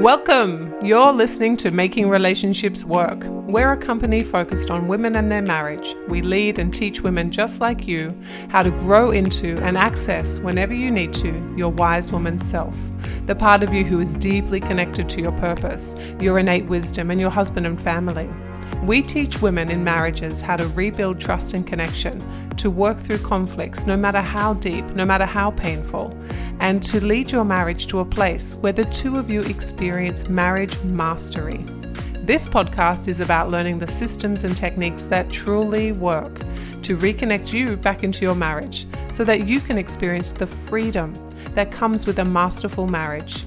Welcome! You're listening to Making Relationships Work. We're a company focused on women and their marriage. We lead and teach women just like you how to grow into and access, whenever you need to, your wise woman self. The part of you who is deeply connected to your purpose, your innate wisdom, and your husband and family. We teach women in marriages how to rebuild trust and connection, to work through conflicts no matter how deep, no matter how painful, and to lead your marriage to a place where the two of you experience marriage mastery. This podcast is about learning the systems and techniques that truly work to reconnect you back into your marriage so that you can experience the freedom that comes with a masterful marriage.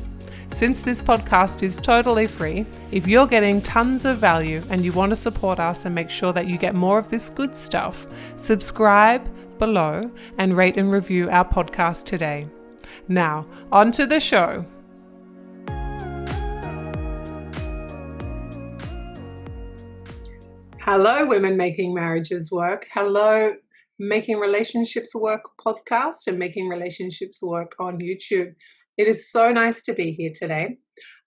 Since this podcast is totally free, if you're getting tons of value and you want to support us and make sure that you get more of this good stuff, subscribe below and rate and review our podcast today. Now, on to the show. Hello, Women Making Marriages Work. Hello, Making Relationships Work podcast and Making Relationships Work on YouTube. It is so nice to be here today.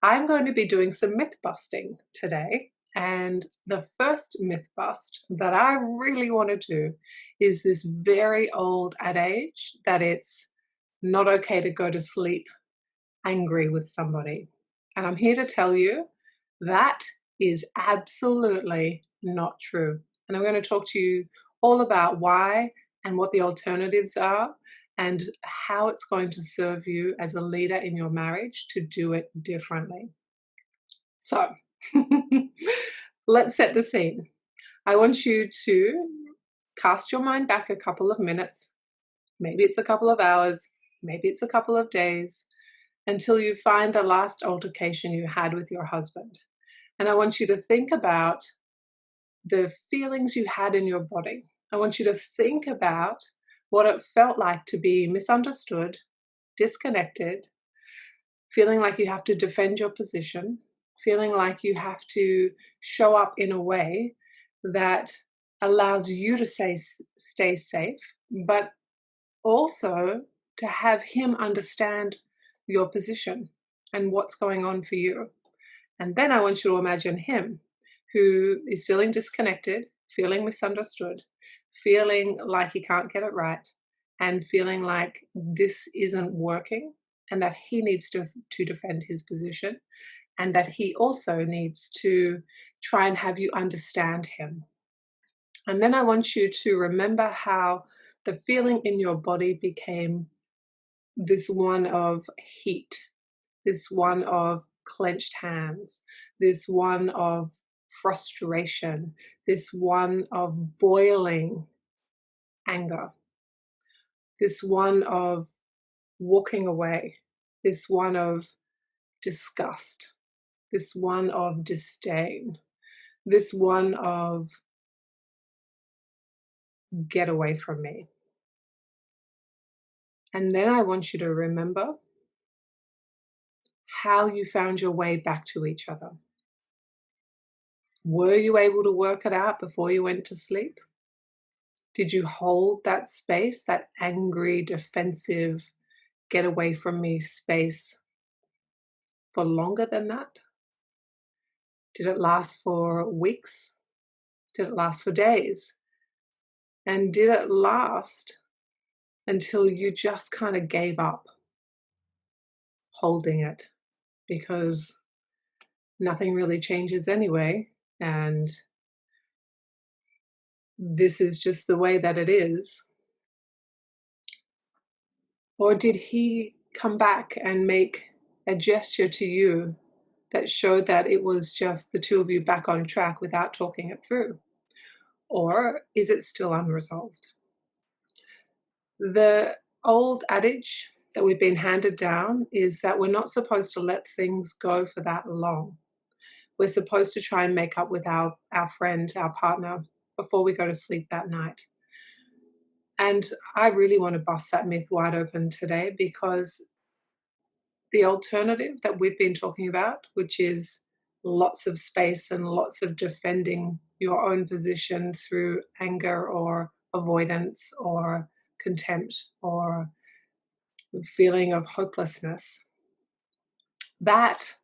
I'm going to be doing some myth busting today. And the first myth bust that I really want to do is this very old adage that it's not okay to go to sleep angry with somebody. And I'm here to tell you that is absolutely not true. And I'm going to talk to you all about why and what the alternatives are and how it's going to serve you as a leader in your marriage to do it differently. So, let's set the scene. I want you to cast your mind back a couple of minutes. Maybe it's a couple of hours, maybe it's a couple of days, until you find the last altercation you had with your husband. And I want you to think about the feelings you had in your body. I want you to think about what it felt like to be misunderstood, disconnected, feeling like you have to defend your position, feeling like you have to show up in a way that allows you to stay safe, but also to have him understand your position and what's going on for you. And then I want you to imagine him who is feeling disconnected, feeling misunderstood, feeling like he can't get it right, and feeling like this isn't working and that he needs to defend his position and that he also needs to try and have you understand him. And then I want you to remember how the feeling in your body became this one of heat, this one of clenched hands, this one of frustration, this one of boiling anger, this one of walking away, this one of disgust, this one of disdain, this one of get away from me. And then I want you to remember how you found your way back to each other. Were you able to work it out before you went to sleep? Did you hold that space, that angry, defensive, get away from me space for longer than that? Did it last for weeks? Did it last for days? And did it last until you just kind of gave up holding it because nothing really changes anyway, and this is just the way that it is? Or did he come back and make a gesture to you that showed that it was just the two of you back on track without talking it through? Or is it still unresolved? The old adage that we've been handed down is that we're not supposed to let things go for that long. We're supposed to try and make up with our friend, our partner, before we go to sleep that night. And I really want to bust that myth wide open today, because the alternative that we've been talking about, which is lots of space and lots of defending your own position through anger or avoidance or contempt or feeling of hopelessness, that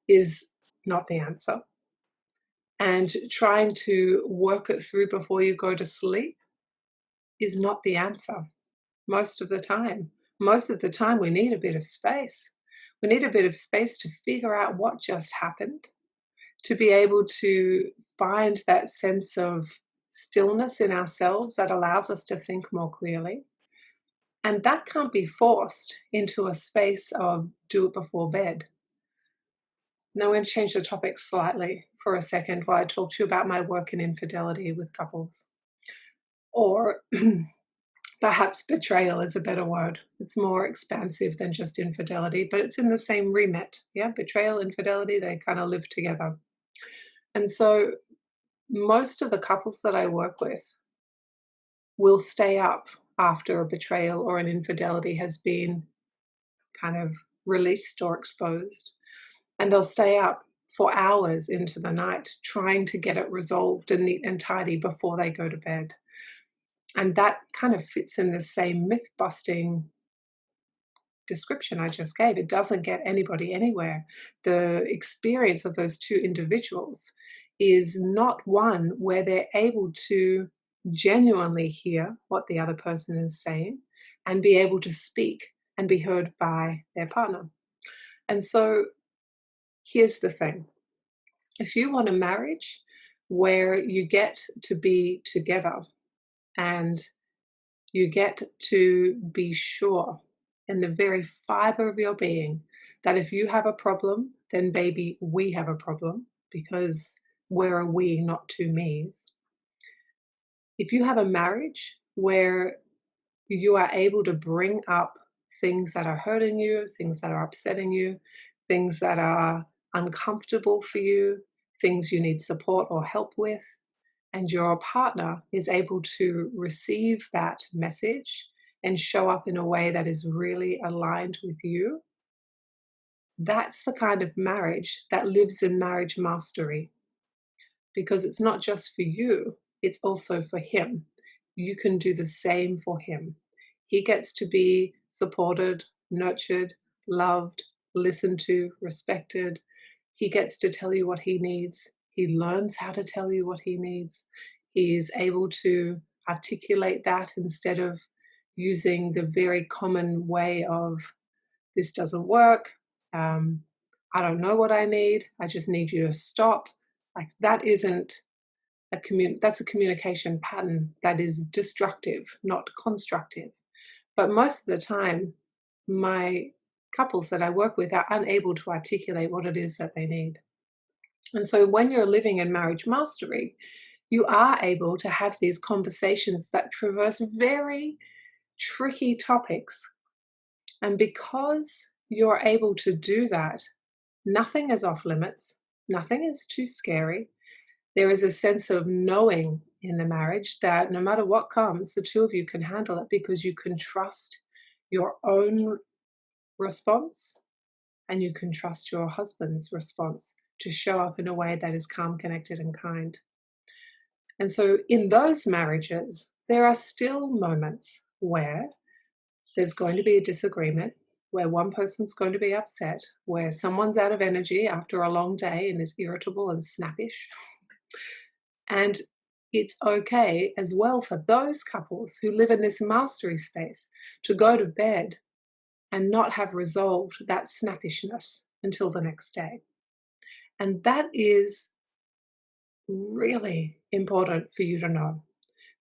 is not the answer. And trying to work it through before you go to sleep is not the answer most of the time. Most of the time, we need a bit of space. We need a bit of space to figure out what just happened, to be able to find that sense of stillness in ourselves that allows us to think more clearly. And that can't be forced into a space of do it before bed. Now, I'm going to change the topic slightly for a second while I talk to you about my work in infidelity with couples. Or perhaps betrayal is a better word. It's more expansive than just infidelity, but it's in the same remit. Yeah, betrayal, infidelity, they kind of live together. And so most of the couples that I work with will stay up after a betrayal or an infidelity has been kind of released or exposed. And they'll stay up for hours into the night trying to get it resolved and neat and tidy before they go to bed. And that kind of fits in the same myth busting description I just gave. It doesn't get anybody anywhere. The experience of those two individuals is not one where they're able to genuinely hear what the other person is saying and be able to speak and be heard by their partner. And so here's the thing. If you want a marriage where you get to be together and you get to be sure in the very fiber of your being that if you have a problem, then baby, we have a problem because we're a we, not two me's. If you have a marriage where you are able to bring up things that are hurting you, things that are upsetting you, things that are uncomfortable for you, things you need support or help with, and your partner is able to receive that message and show up in a way that is really aligned with you, that's the kind of marriage that lives in marriage mastery. Because it's not just for you, it's also for him. You can do the same for him. He gets to be supported, nurtured, loved, listened to, respected. He gets to tell you what he needs. He learns how to tell you what he needs. He is able to articulate that instead of using the very common way of, this doesn't work. I don't know what I need. I just need you to stop. Like that isn't that's a communication pattern that is destructive, not constructive. But most of the time, my couples that I work with are unable to articulate what it is that they need. And so when you're living in marriage mastery, you are able to have these conversations that traverse very tricky topics. And because you're able to do that, nothing is off limits, nothing is too scary. There is a sense of knowing in the marriage that no matter what comes, the two of you can handle it because you can trust your own response and you can trust your husband's response to show up in a way that is calm, connected, and kind. And so in those marriages, there are still moments where there's going to be a disagreement, where one person's going to be upset, where someone's out of energy after a long day and is irritable and snappish. And it's okay as well for those couples who live in this mastery space to go to bed and not have resolved that snappishness until the next day. And that is really important for you to know,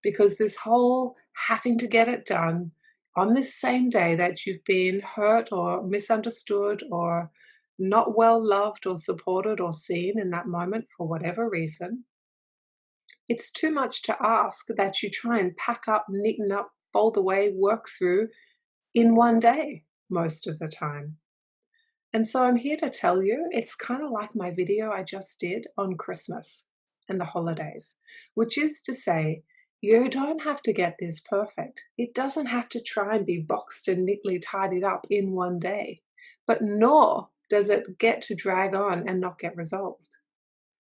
because this whole having to get it done on this same day that you've been hurt or misunderstood or not well loved or supported or seen in that moment for whatever reason, it's too much to ask that you try and pack up, neaten up, fold away, work through in one day most of the time. And so I'm here to tell you, it's kind of like my video I just did on Christmas and the holidays, which is to say, you don't have to get this perfect. It doesn't have to try and be boxed and neatly tidied up in one day, but nor does it get to drag on and not get resolved.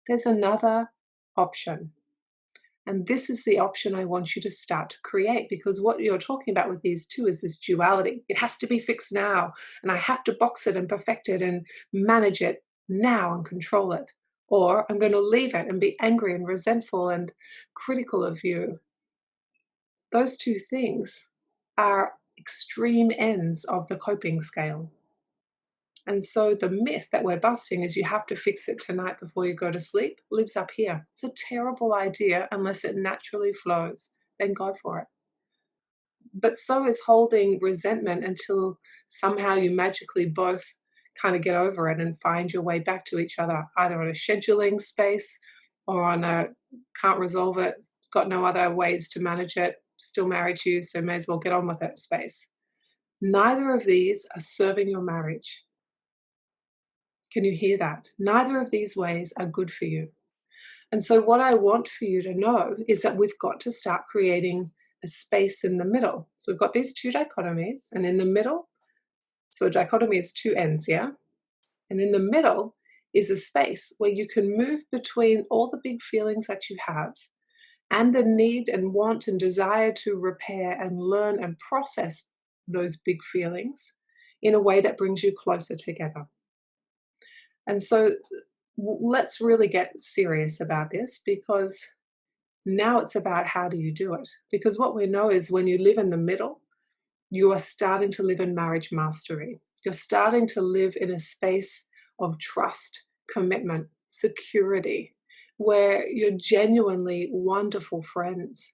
There's another option. And this is the option I want you to start to create, because what you're talking about with these two is this duality. It has to be fixed now, and I have to box it and perfect it and manage it now and control it. Or I'm going to leave it and be angry and resentful and critical of you. Those two things are extreme ends of the coping scale. And so the myth that we're busting is you have to fix it tonight before you go to sleep lives up here. It's a terrible idea unless it naturally flows. Then go for it. But so is holding resentment until somehow you magically both kind of get over it and find your way back to each other, either on a scheduling space or on a can't resolve it, got no other ways to manage it, still married to you, so may as well get on with it space. Neither of these are serving your marriage. Can you hear that? Neither of these ways are good for you. And so, what I want for you to know is that we've got to start creating a space in the middle. So, we've got these two dichotomies, and in the middle, so a dichotomy is two ends, yeah? And in the middle is a space where you can move between all the big feelings that you have and the need and want and desire to repair and learn and process those big feelings in a way that brings you closer together. And so let's really get serious about this, because now it's about how do you do it? Because what we know is when you live in the middle, you are starting to live in marriage mastery. You're starting to live in a space of trust, commitment, security, where you're genuinely wonderful friends,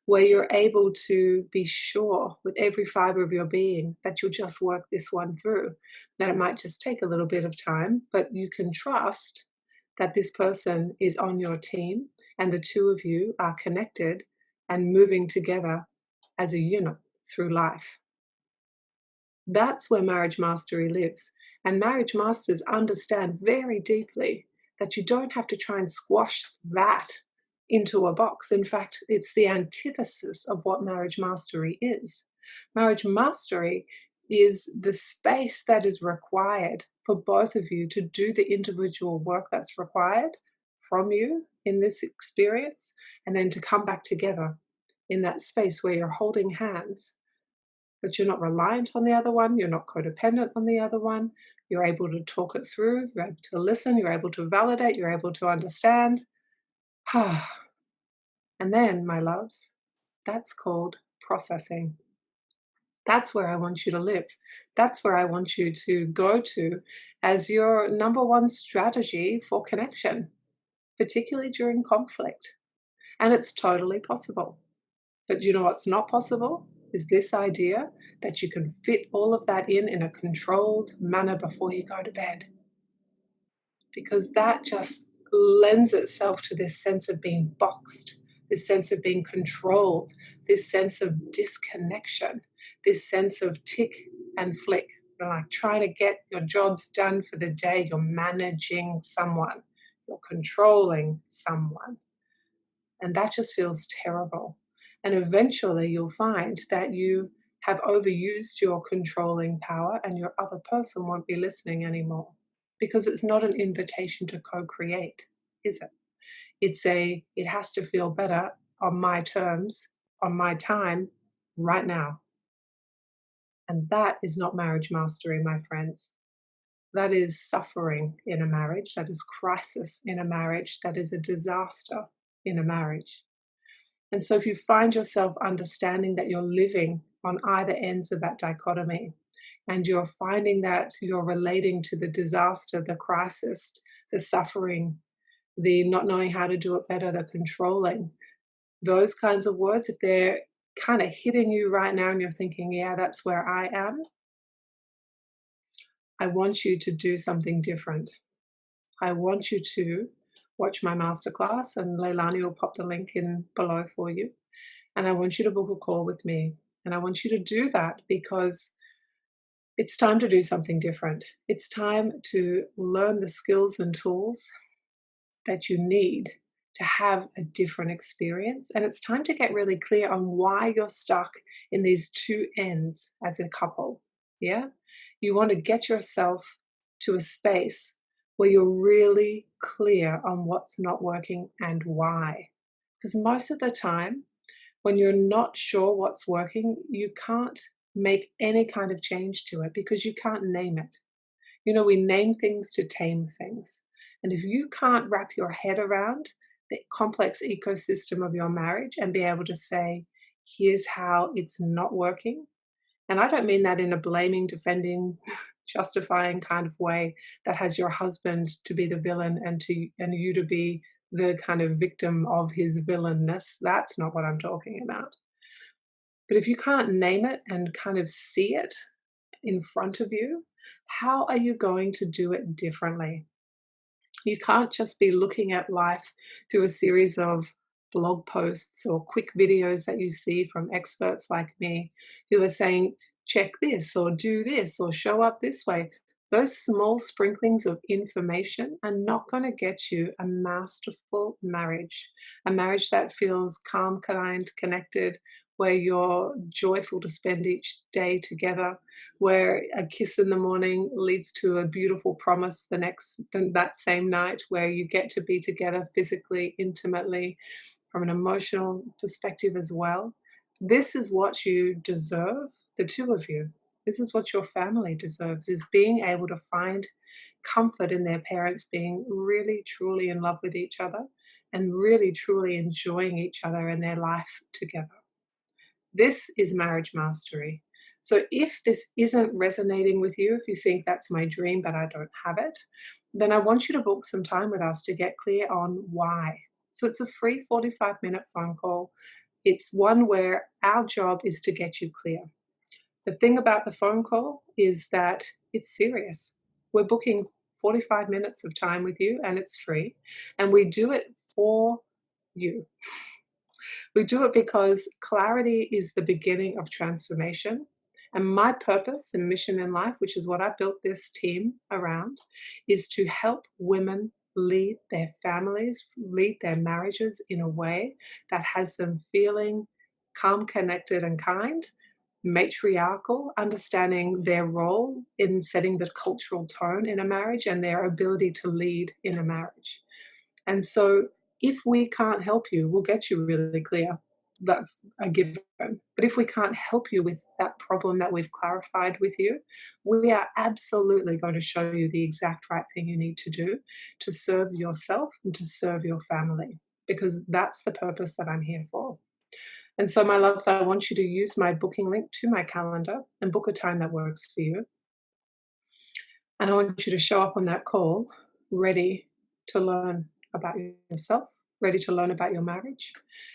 where you're able to be sure with every fiber of your being that you'll just work this one through. That it might just take a little bit of time, but you can trust that this person is on your team and the two of you are connected and moving together as a unit through life. That's where marriage mastery lives. And marriage masters understand very deeply that you don't have to try and squash that into a box. In fact, it's the antithesis of what marriage mastery is. Marriage mastery is the space that is required for both of you to do the individual work that's required from you in this experience, and then to come back together in that space where you're holding hands, but you're not reliant on the other one, you're not codependent on the other one, you're able to talk it through, you're able to listen, you're able to validate, you're able to understand. And then, my loves, that's called processing. That's where I want you to live. That's where I want you to go to as your number one strategy for connection, particularly during conflict. And it's totally possible. But you know what's not possible? Is this idea that you can fit all of that in a controlled manner before you go to bed. Because that just lends itself to this sense of being boxed, this sense of being controlled, this sense of disconnection, this sense of tick and flick. You're like trying to get your jobs done for the day. You're managing someone, you're controlling someone. And that just feels terrible. And eventually you'll find that you have overused your controlling power and your other person won't be listening anymore, because it's not an invitation to co-create, is it? It has to feel better on my terms, on my time, right now. And that is not marriage mastery, my friends. That is suffering in a marriage. That is crisis in a marriage. That is a disaster in a marriage. And so if you find yourself understanding that you're living on either ends of that dichotomy, and you're finding that you're relating to the disaster, the crisis, the suffering, the not knowing how to do it better, the controlling, those kinds of words, if they're kind of hitting you right now and you're thinking, yeah, that's where I am, I want you to do something different. I want you to watch my masterclass, and Leilani will pop the link in below for you. And I want you to book a call with me. And I want you to do that because it's time to do something different. It's time to learn the skills and tools that you need to have a different experience. And it's time to get really clear on why you're stuck in these two ends as a couple. Yeah? You want to get yourself to a space where you're really clear on what's not working and why. Because most of the time, when you're not sure what's working, you can't make any kind of change to it because you can't name it. You know, we name things to tame things. And if you can't wrap your head around the complex ecosystem of your marriage and be able to say, here's how it's not working, and I don't mean that in a blaming, defending, justifying kind of way that has your husband to be the villain and you to be the kind of victim of his villainness. That's not what I'm talking about. But if you can't name it and kind of see it in front of you, how are you going to do it differently? You can't just be looking at life through a series of blog posts or quick videos that you see from experts like me who are saying, check this or do this or show up this way. Those small sprinklings of information are not going to get you a masterful marriage, a marriage that feels calm, kind, connected, where you're joyful to spend each day together, where a kiss in the morning leads to a beautiful promise that same night, where you get to be together physically, intimately, from an emotional perspective as well. This is what you deserve, the two of you. This is what your family deserves, is being able to find comfort in their parents being really truly in love with each other and really truly enjoying each other and their life together. This is marriage mastery. So if this isn't resonating with you, if you think that's my dream, but I don't have it, then I want you to book some time with us to get clear on why. So it's a free 45-minute phone call. It's one where our job is to get you clear. The thing about the phone call is that it's serious. We're booking 45 minutes of time with you and it's free. And we do it for you. We do it because clarity is the beginning of transformation. And my purpose and mission in life, which is what I built this team around, is to help women lead their families, lead their marriages in a way that has them feeling calm, connected, and kind, matriarchal, understanding their role in setting the cultural tone in a marriage and their ability to lead in a marriage. And so if we can't help you, we'll get you really clear. That's a given. But if we can't help you with that problem that we've clarified with you, we are absolutely going to show you the exact right thing you need to do to serve yourself and to serve your family, because that's the purpose that I'm here for. And so, my loves, I want you to use my booking link to my calendar and book a time that works for you. And I want you to show up on that call ready to learn about yourself, ready to learn about your marriage,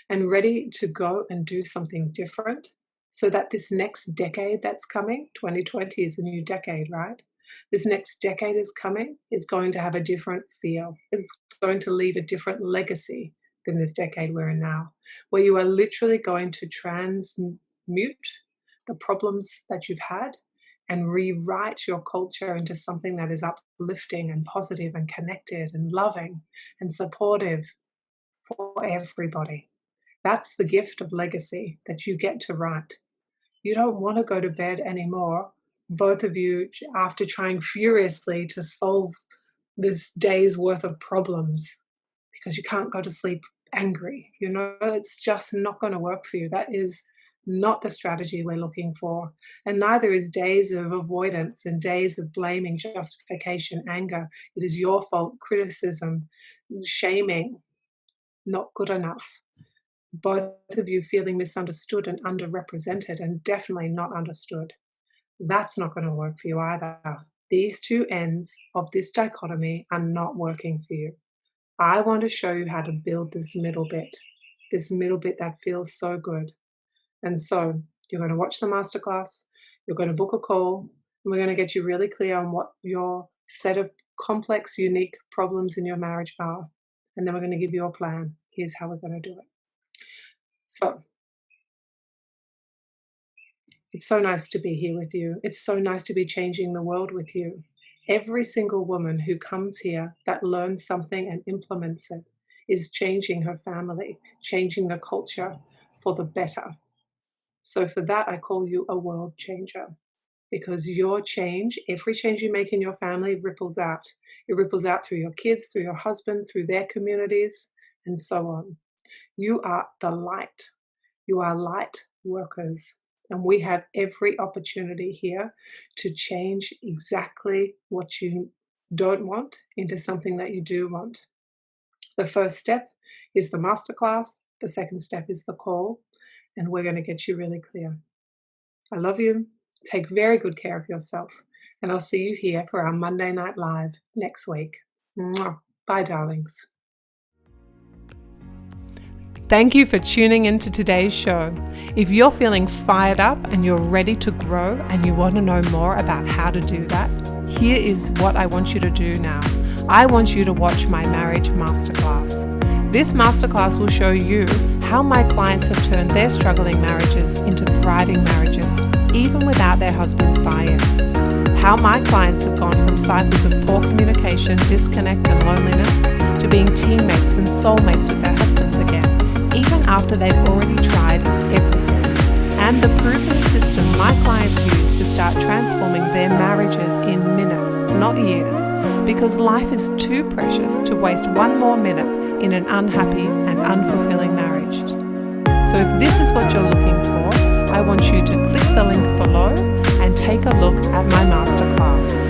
and ready to go and do something different so that this next decade that's coming, 2020 is a new decade, right? This next decade is coming, is going to have a different feel. It's going to leave a different legacy than this decade we're in now, where you are literally going to transmute the problems that you've had and rewrite your culture into something that is uplifting and positive and connected and loving and supportive for everybody. That's the gift of legacy that you get to write. You don't want to go to bed anymore, both of you, after trying furiously to solve this day's worth of problems, because you can't go to sleep angry. It's just not going to work for you. That is not the strategy we're looking for. And neither is days of avoidance and days of blaming, justification, anger. It is your fault, criticism, shaming, not good enough. Both of you feeling misunderstood and underrepresented, and definitely not understood. That's not going to work for you either. These two ends of this dichotomy are not working for you. I want to show you how to build this middle bit that feels so good. And so you're going to watch the masterclass, you're going to book a call, and we're going to get you really clear on what your set of complex, unique problems in your marriage are. And then we're going to give you a plan. Here's how we're going to do it. So it's so nice to be here with you. It's so nice to be changing the world with you. Every single woman who comes here that learns something and implements it is changing her family, changing the culture for the better. So for that, I call you a world changer, because your change, every change you make in your family ripples out. It ripples out through your kids, through your husband, through their communities, and so on. You are the light. You are light workers. And we have every opportunity here to change exactly what you don't want into something that you do want. The first step is the masterclass. The second step is the call, and we're going to get you really clear. I love you. Take very good care of yourself, and I'll see you here for our Monday Night Live next week. Mwah. Bye, darlings. Thank you for tuning into today's show. If you're feeling fired up and you're ready to grow and you want to know more about how to do that, here is what I want you to do now. I want you to watch my marriage masterclass. This masterclass will show you how my clients have turned their struggling marriages into thriving marriages, even without their husband's buy-in. How my clients have gone from cycles of poor communication, disconnect and loneliness to being teammates and soulmates with their husbands again, even after they've already tried everything. And the proven system my clients use to start transforming their marriages in minutes, not years, because life is too precious to waste one more minute in an unhappy and unfulfilling marriage. So if this is what you're looking for, I want you to click the link below and take a look at my masterclass.